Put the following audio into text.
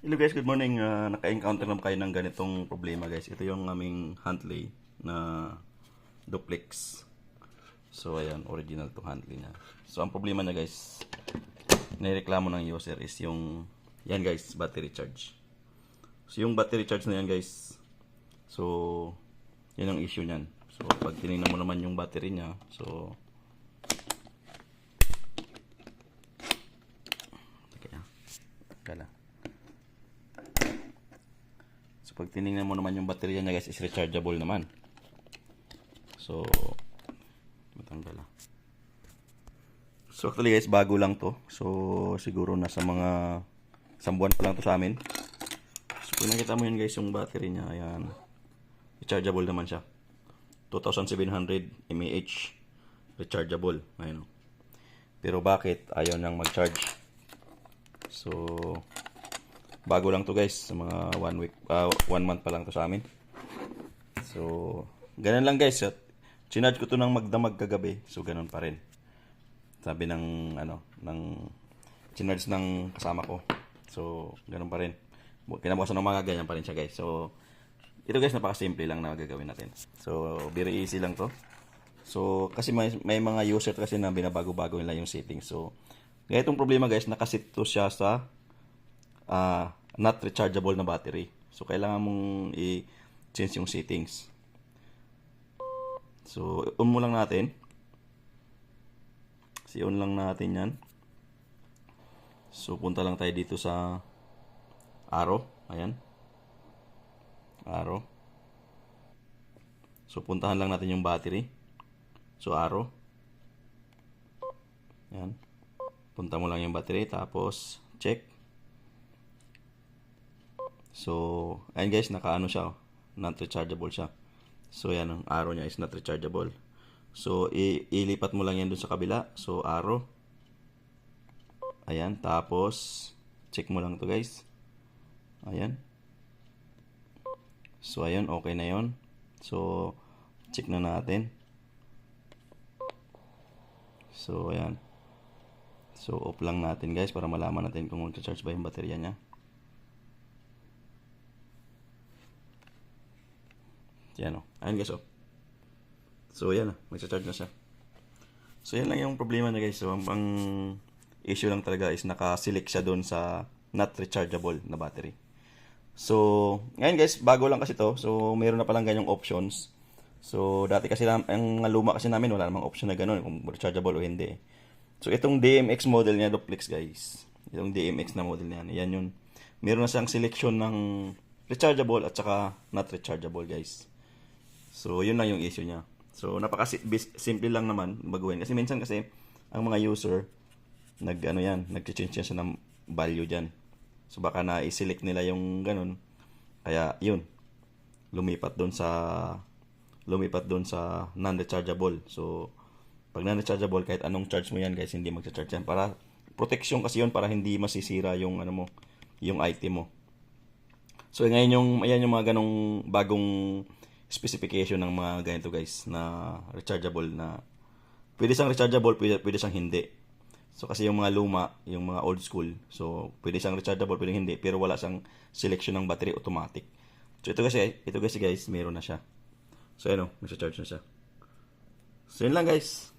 Hello guys, good morning. Naka-encounter naman kayo ng ganitong problema guys. Ito yung aming Huntley na duplex. So ayan, original to Huntley na. So ang problema niya guys, nireklamo ng user is yung, yan guys, battery charge. So yung battery charge na yan guys, so yan ang issue niyan. So pag tinignan mo naman yung battery niya, so kala. So pag tinignan mo naman yung baterya niya guys is rechargeable naman. So matanggal ah. So actually guys, bago lang to. So siguro nasa mga isang buwan pa lang to sa amin. So kung nakita mo yun guys, yung battery niya, ayan, rechargeable naman siya. 2700 mAh rechargeable. Ayun. Pero bakit ayaw nang mag-charge? So bago lang to guys, sa mga 1 month pa lang to sa amin. So ganun lang guys, at chinarge ko to ng magdamag kagabi, so ganun pa rin. Sabi ng chinarge ng kasama ko, so ganun pa rin. Kinabukasan ng mga ganyan pa rin siya guys. So ito guys, napakasimple lang na gagawin natin. So very easy lang to. So kasi may mga user kasi na binabago-bago nila yung settings. So ganitong problema guys, nakasit to siya sa not rechargeable na battery. So kailangan mong i-change yung settings. So on mo lang natin. On lang natin yan. So punta lang tayo dito sa arrow. Ayan. Arrow. So puntahan lang natin yung battery. So arrow. Ayan. Punta mo lang yung battery, tapos check. So ayan guys, nakaano siya, not rechargeable siya. So yan, ang arrow niya is not rechargeable. So ilipat mo lang yan dun sa kabila. So arrow. Ayan, tapos check mo lang to guys. Ayan. So ayun, okay na yon. So check na natin. So ayan. So off lang natin guys para malaman natin kung magcha-charge ba yung baterya niya. Yan o. Ayan guys o. So yan o. Magcha-charge na siya. So yan lang yung problema niya guys. So ang issue lang talaga is naka-select siya doon sa not rechargeable na battery. So ngayon guys, bago lang kasi to. So meron na palang ganyang options. So dati kasi ang luma kasi namin wala namang option na gano'n kung rechargeable o hindi. So itong DMX model niya duplex guys. Itong DMX na model niya. Yan yun. Meron na siyang selection ng rechargeable at saka not rechargeable guys. So yun lang yung issue niya. So napaka-simple lang naman baguhin. Kasi minsan kasi ang mga user nag-change siya ng value diyan. So baka na-select nila yung ganun. Kaya yun. Lumipat doon sa non-rechargeable. So pag non-rechargeable, kahit anong charge mo yan guys, hindi magcha-charge yan. Para protection kasi yun, para hindi masisira yung yung item mo. So ayan yung mga ganong bagong specification ng mga ganito guys na rechargeable, na pwede siyang rechargeable, pwede siyang hindi. So kasi yung mga luma, yung mga old school, so pwede siyang rechargeable, pwede hindi, pero wala siyang selection ng battery automatic. So ito kasi guys, meron na siya. So ayun, nasa-charge na siya. So yun lang guys.